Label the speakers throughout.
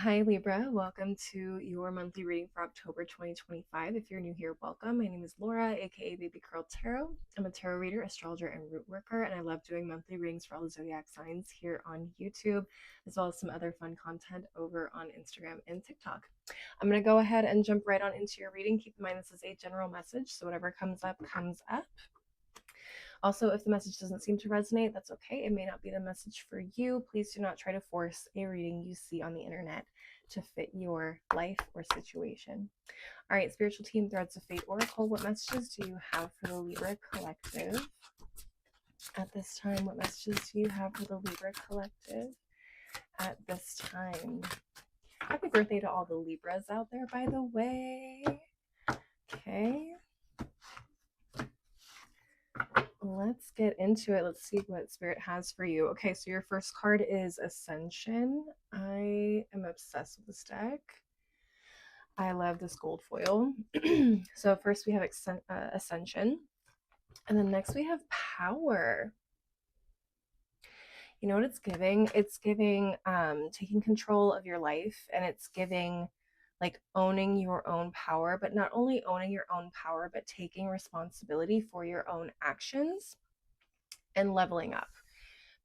Speaker 1: Hi Libra, welcome to your monthly reading for October 2025. If you're new here, welcome. My name is Laura, aka Baby Curl Tarot. I'm a tarot reader, astrologer, and root worker, and I love doing monthly readings for all the zodiac signs here on YouTube, as well as some other fun content over on Instagram and TikTok. I'm going to go ahead and jump right on into your reading. Keep in mind this is a general message, so whatever comes up, comes up. Also, if the message doesn't seem to resonate, that's okay. It may not be the message for you. Please do not try to force a reading you see on the internet to fit your life or situation. All right, spiritual team, Threads of Fate Oracle, what messages do you have for the Libra Collective at this time? What messages do you have for the Libra Collective at this time? Happy birthday to all the Libras out there, by the way. Okay. Let's get into it. Let's see what Spirit has for you. Okay, so your first card is Ascension. I am obsessed with this deck. I love this gold foil. So first we have Ascension, and then next we have Power. You know what it's giving? It's giving taking control of your life, and it's giving like owning your own power, but not only owning your own power, but taking responsibility for your own actions and leveling up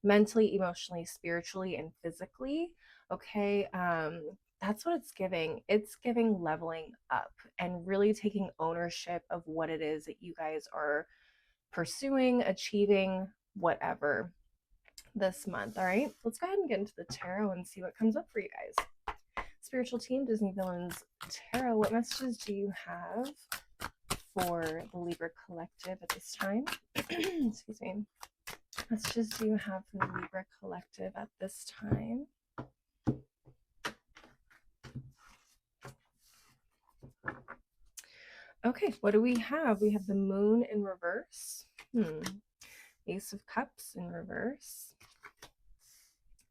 Speaker 1: mentally, emotionally, spiritually, and physically. Okay. That's what it's giving. It's giving leveling up and really taking ownership of what it is that you guys are pursuing, achieving, whatever this month. All right, let's go ahead and get into the tarot and see what comes up for you guys. Spiritual team, Disney Villains Tarot, what messages do you have for the Libra Collective at this time? Excuse me. What messages do you have for the Libra Collective at this time? Okay, what do we have? We have the Moon in reverse. Ace of Cups in reverse.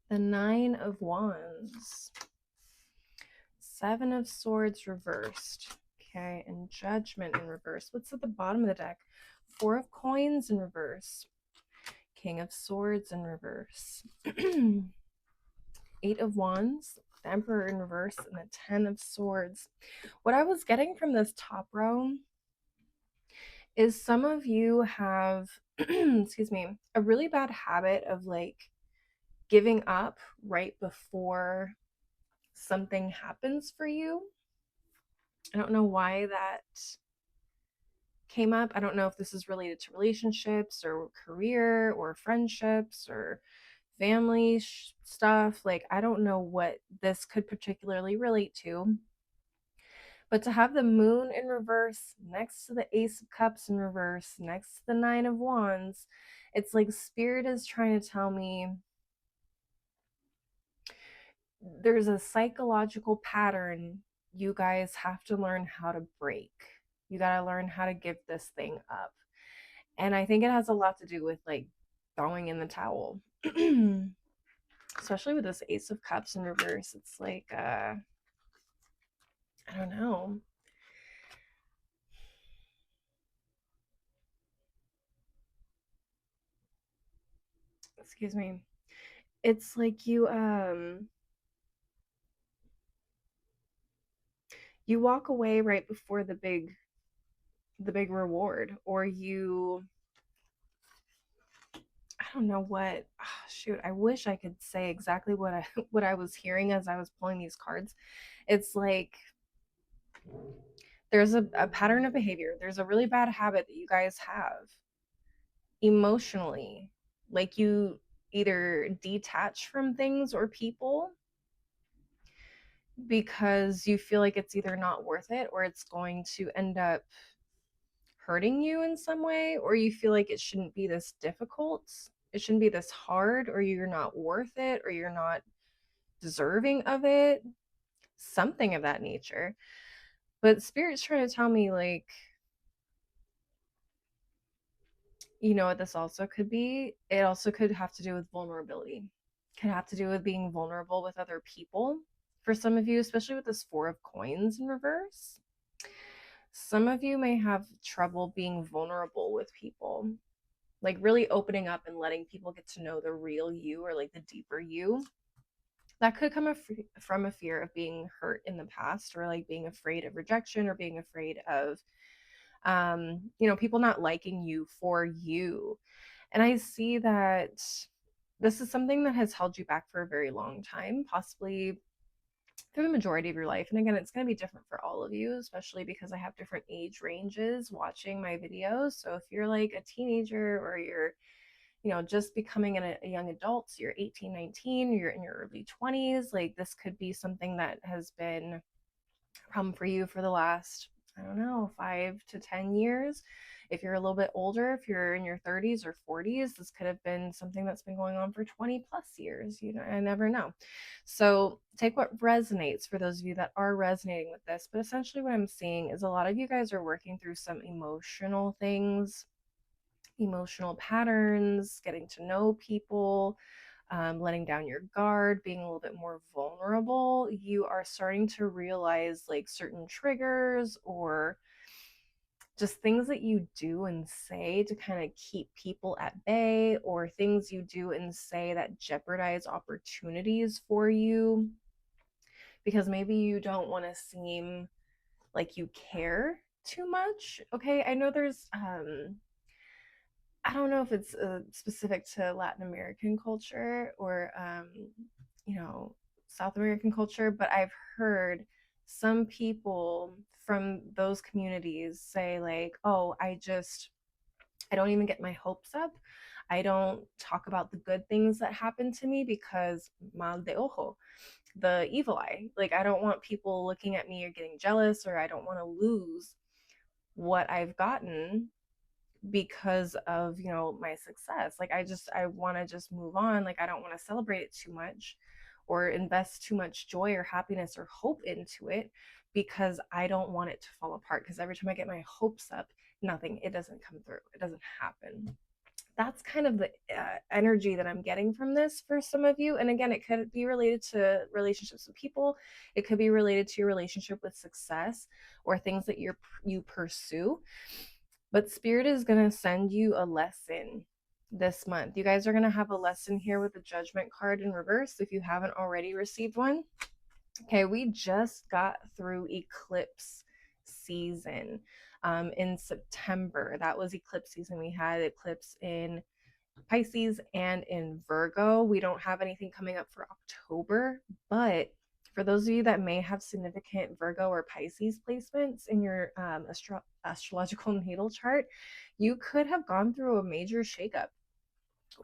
Speaker 1: The Nine of Wands. Seven of Swords reversed. Okay, and Judgment in reverse. What's at the bottom of the deck? Four of Coins in reverse. King of Swords in reverse. Eight of Wands, the Emperor in reverse, and the Ten of Swords. What I was getting from this top row is some of you have, excuse me, a really bad habit of like giving up right before something happens for you. I don't know why that came up. I don't know if this is related to relationships or career or friendships or family stuff. Like, I don't know what this could particularly relate to. But to have the Moon in reverse next to the Ace of Cups in reverse, next to the Nine of Wands, it's like Spirit is trying to tell me there's a psychological pattern you guys have to learn how to break. You got to learn how to give this thing up. And I think it has a lot to do with like throwing in the towel. Especially with this Ace of Cups in reverse. It's like, I don't know. Excuse me. It's like you walk away right before the big reward, or you, I don't know what, shoot, I wish I could say exactly what I what I was hearing as I was pulling these cards. It's like there's a pattern of behavior. There's a really bad habit that you guys have emotionally. Like, you either detach from things or people because you feel like it's either not worth it or it's going to end up hurting you in some way, or you feel like it shouldn't be this difficult, it shouldn't be this hard, or you're not worth it, or you're not deserving of it, something of that nature. But Spirit's trying to tell me, like, you know what this also could be? It also could have to do with vulnerability. Could have to do with being vulnerable with other people. For some of you, especially with this Four of Coins in reverse, some of you may have trouble being vulnerable with people, like really opening up and letting people get to know the real you, or like the deeper you. That could come from a fear of being hurt in the past, or like being afraid of rejection, or being afraid of people not liking you for you. And I see that this is something that has held you back for a very long time, possibly through the majority of your life. And again, it's going to be different for all of you, especially because I have different age ranges watching my videos. So if you're like a teenager, or you're just becoming a young adult, so you're 18, 19, you're in your early 20s, like this could be something that has been a problem for you for the last, I don't know, 5 to 10 years. If you're a little bit older, if you're in your 30s or 40s, this could have been something that's been going on for 20 plus years. I never know. So take what resonates for those of you that are resonating with this. But essentially, what I'm seeing is a lot of you guys are working through some emotional things, emotional patterns, getting to know people, letting down your guard, being a little bit more vulnerable. You are starting to realize like certain triggers, or just things that you do and say to kind of keep people at bay, or things you do and say that jeopardize opportunities for you because maybe you don't want to seem like you care too much. Okay, I know there's I don't know if it's specific to Latin American culture, or you know, South American culture, but I've heard some people from those communities say like, "Oh, I don't even get my hopes up. I don't talk about the good things that happen to me because mal de ojo, the evil eye. Like I don't want people looking at me or getting jealous, or I don't want to lose what I've gotten because of my success. Like I want to just move on. Like I don't want to celebrate it too much, or invest too much joy or happiness or hope into it, because I don't want it to fall apart, because every time I get my hopes up, nothing, it doesn't come through, it doesn't happen. That's kind of the energy that I'm getting from this for some of you. And again, it could be related to relationships with people, it could be related to your relationship with success, or things that you pursue. But Spirit is going to send you a lesson this month. You guys are going to have a lesson here with the Judgment card in reverse if you haven't already received one. Okay, we just got through eclipse season in September. That was eclipse season. We had eclipse in Pisces and in Virgo. We don't have anything coming up for October, but for those of you that may have significant Virgo or Pisces placements in your astrological natal chart, you could have gone through a major shakeup,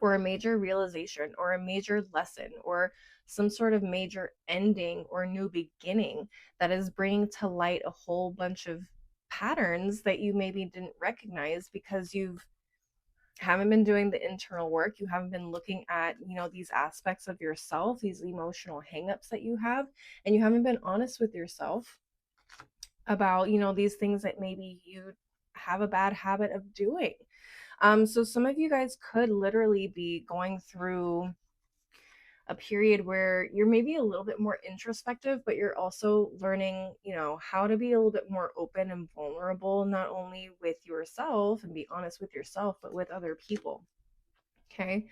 Speaker 1: or a major realization, or a major lesson, or some sort of major ending or new beginning that is bringing to light a whole bunch of patterns that you maybe didn't recognize because you've haven't been doing the internal work. You haven't been looking at these aspects of yourself, these emotional hangups that you have, and you haven't been honest with yourself about these things that maybe you have a bad habit of doing. So some of you guys could literally be going through a period where you're maybe a little bit more introspective, but you're also learning how to be a little bit more open and vulnerable, not only with yourself and be honest with yourself, but with other people. Okay,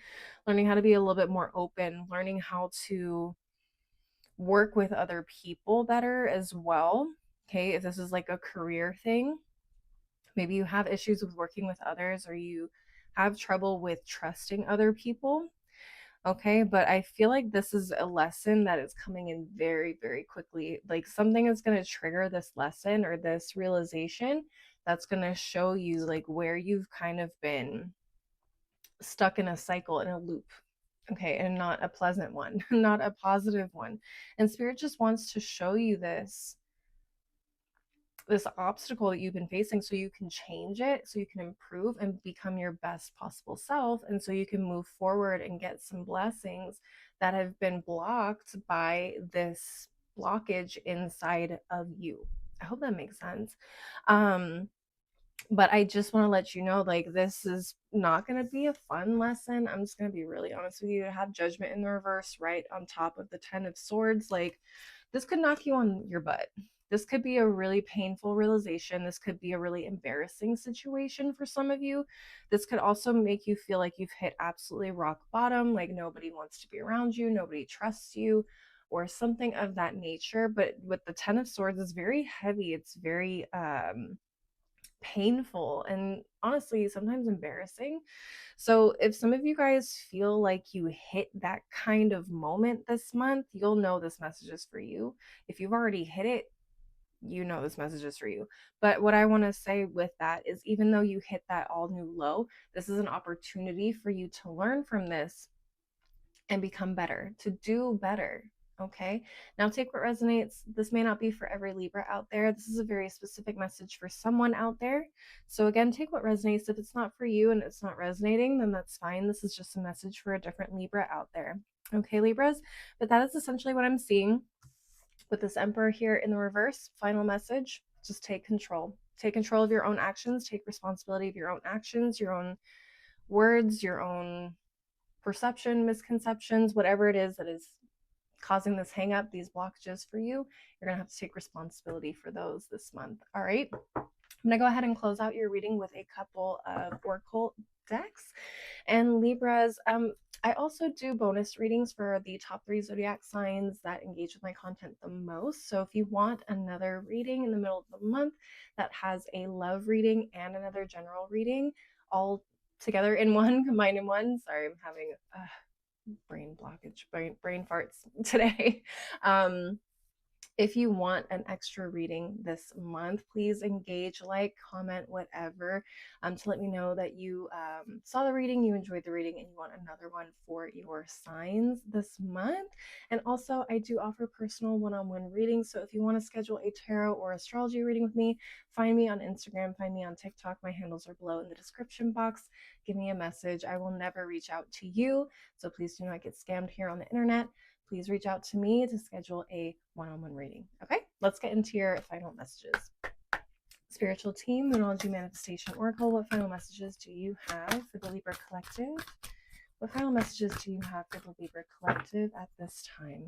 Speaker 1: learning how to be a little bit more open, learning how to work with other people better as well. Okay, if this is like a career thing, maybe you have issues with working with others, or you have trouble with trusting other people. Okay, but I feel like this is a lesson that is coming in very, very quickly. Like something is going to trigger this lesson or this realization that's going to show you like where you've kind of been stuck in a cycle, in a loop. Okay, and not a pleasant one, not a positive one. And Spirit just wants to show you this obstacle that you've been facing, so you can change it, so you can improve and become your best possible self, and so you can move forward and get some blessings that have been blocked by this blockage inside of you. I hope that makes sense. But I just want to let you know, like, this is not going to be a fun lesson. I'm just going to be really honest with you. To have Judgment in the reverse right on top of the 10 of Swords, like, this could knock you on your butt. This could be a really painful realization. This could be a really embarrassing situation for some of you. This could also make you feel like you've hit absolutely rock bottom, like nobody wants to be around you, nobody trusts you, or something of that nature. But with the Ten of Swords, it's very heavy. It's very painful and honestly sometimes embarrassing. So if some of you guys feel like you hit that kind of moment this month, you'll know this message is for you. If you've already hit it, you know this message is for you. But what I want to say with that is, even though you hit that all new low, this is an opportunity for you to learn from this and become better, to do better. Okay, now take what resonates. This may not be for every Libra out there. This is a very specific message for someone out there. So, again, take what resonates. If it's not for you and it's not resonating, then that's fine. This is just a message for a different Libra out there. Okay, Libras, but that is essentially what I'm seeing with this Emperor here in the reverse. Final message, just take control. Take control of your own actions, take responsibility of your own actions, your own words, your own perception, misconceptions, whatever it is that is causing this hang up, these blockages for you, you're going to have to take responsibility for those this month. All right. I'm going to go ahead and close out your reading with a couple of oracle decks. And Libras, I also do bonus readings for the top 3 zodiac signs that engage with my content the most. So if you want another reading in the middle of the month that has a love reading and another general reading all together in one, combined in one. Sorry, I'm having brain blockage, brain farts today. If you want an extra reading this month, please engage, like, comment, whatever, to let me know that you saw the reading, you enjoyed the reading, and you want another one for your signs this month. And also, I do offer personal one-on-one readings. So if you want to schedule a tarot or astrology reading with me, find me on Instagram, find me on TikTok. My handles are below in the description box. Give me a message. I will never reach out to you, so please do not get scammed here on the internet. Please reach out to me to schedule a one-on-one reading. Okay, let's get into your final messages. Spiritual team, Moonology Manifestation Oracle, what final messages do you have for the Libra Collective? What final messages do you have for the Libra Collective at this time?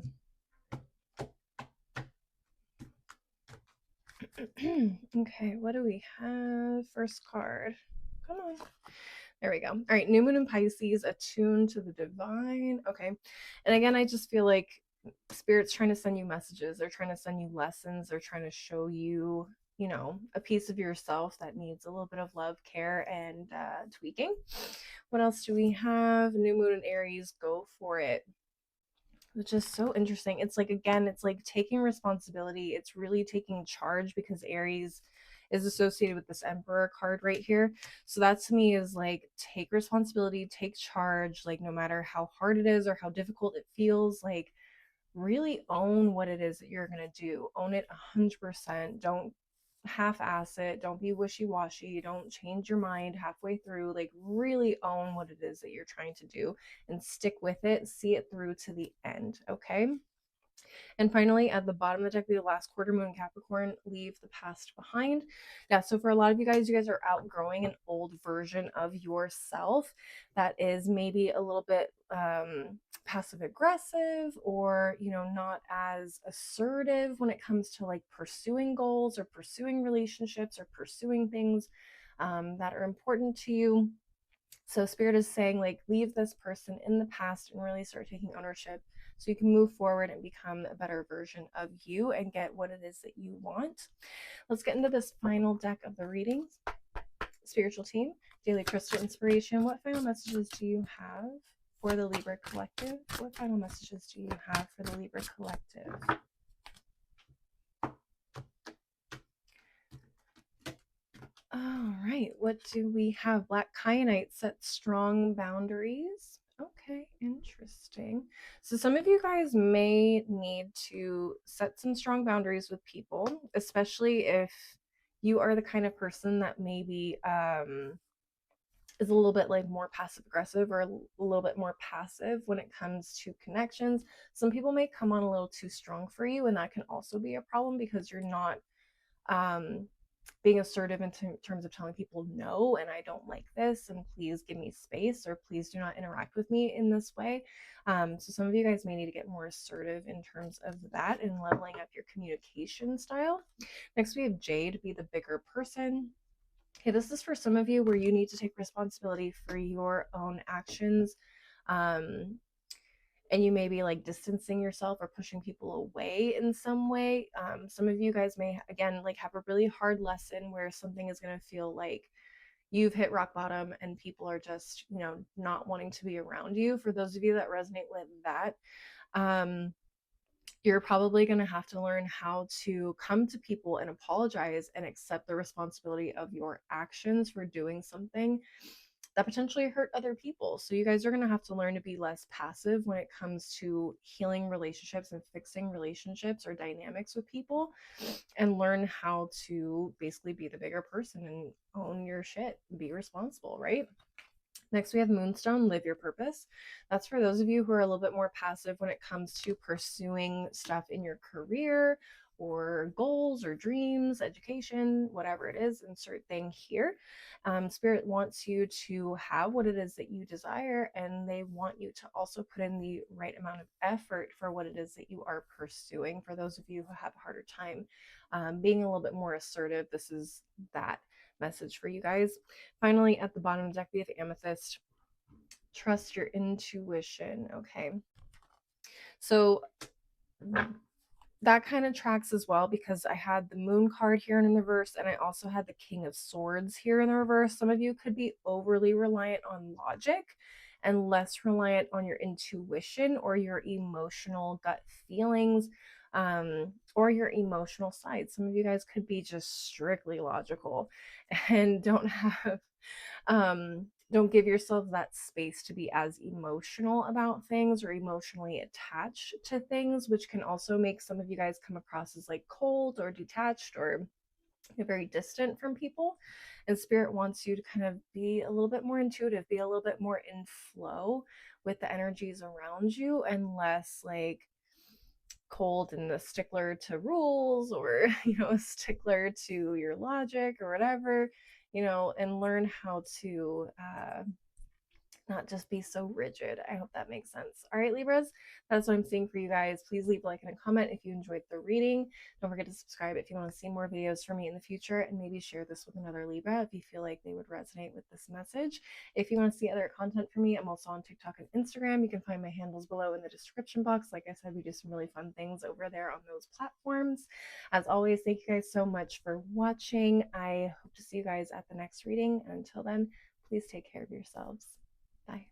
Speaker 1: Okay, what do we have? First card. Come on. There we go. All right, new moon in Pisces, attuned to the divine. Okay. And again, I just feel like Spirit's trying to send you messages. They're trying to send you lessons. They're trying to show you, you know, a piece of yourself that needs a little bit of love, care, and tweaking. What else do we have? New moon in Aries, go for it. Which is so interesting. It's like, again, it's like taking responsibility. It's really taking charge, because Aries is associated with this Emperor card right here. So that to me is like, take responsibility, take charge, like no matter how hard it is or how difficult it feels, like really own what it is that you're going to do. Own it 100%. Don't half-ass it. Don't be wishy-washy. Don't change your mind halfway through. Like, really own what it is that you're trying to do and stick with it. See it through to the end. Okay. And finally, at the bottom of the deck, we have the last quarter moon Capricorn, leave the past behind. Yeah, so for a lot of you guys are outgrowing an old version of yourself that is maybe a little bit passive aggressive, or, you know, not as assertive when it comes to like pursuing goals or pursuing relationships or pursuing things that are important to you. So Spirit is saying, like, leave this person in the past and really start taking ownership so you can move forward and become a better version of you and get what it is that you want. Let's get into this final deck of the readings. Spiritual team, daily crystal inspiration. What final messages do you have for the Libra Collective? What final messages do you have for the Libra Collective? All right, what do we have? Black Kyanite, set strong boundaries. Okay, interesting. So some of you guys may need to set some strong boundaries with people, especially if you are the kind of person that maybe is a little bit like more passive aggressive or a little bit more passive when it comes to connections. Some people may come on a little too strong for you, and that can also be a problem because you're not being assertive in terms of telling people no, and I don't like this, and please give me space, or please do not interact with me in this way. So some of you guys may need to get more assertive in terms of that and leveling up your communication style. Next, we have Jade, be the bigger person. Okay, this is for some of you where you need to take responsibility for your own actions. and you may be like distancing yourself or pushing people away in some way. Some of you guys may, again, like have a really hard lesson where something is going to feel like you've hit rock bottom and people are just, not wanting to be around you. For those of you that resonate with that, you're probably going to have to learn how to come to people and apologize and accept the responsibility of your actions for doing something that potentially hurt other people. So you guys are going to have to learn to be less passive when it comes to healing relationships and fixing relationships or dynamics with people, and learn how to basically be the bigger person and own your shit, be responsible, right? Next, we have Moonstone, Live Your Purpose. That's for those of you who are a little bit more passive when it comes to pursuing stuff in your career or goals or dreams, education, whatever it is, insert thing here. Spirit wants you to have what it is that you desire, and they want you to also put in the right amount of effort for what it is that you are pursuing. For those of you who have a harder time being a little bit more assertive, this is that message for you guys. Finally, at the bottom of the deck, we have Amethyst. Trust your intuition. Okay. So that kind of tracks as well, because I had the Moon card here in the reverse, and I also had the King of Swords here in the reverse. Some of you could be overly reliant on logic and less reliant on your intuition or your emotional gut feelings, or your emotional side. Some of you guys could be just strictly logical and don't give yourself that space to be as emotional about things or emotionally attached to things, which can also make some of you guys come across as like cold or detached or very distant from people. And Spirit wants you to kind of be a little bit more intuitive, be a little bit more in flow with the energies around you, and less like cold and a stickler to rules, or a stickler to your logic or whatever, and learn how to not just be so rigid. I hope that makes sense. All right, Libras, that's what I'm seeing for you guys. Please leave a like and a comment if you enjoyed the reading. Don't forget to subscribe if you want to see more videos from me in the future, and maybe share this with another Libra if you feel like they would resonate with this message. If you want to see other content from me, I'm also on TikTok and Instagram. You can find my handles below in the description box. Like I said, we do some really fun things over there on those platforms. As always, thank you guys so much for watching. I hope to see you guys at the next reading. And until then, please take care of yourselves. Bye.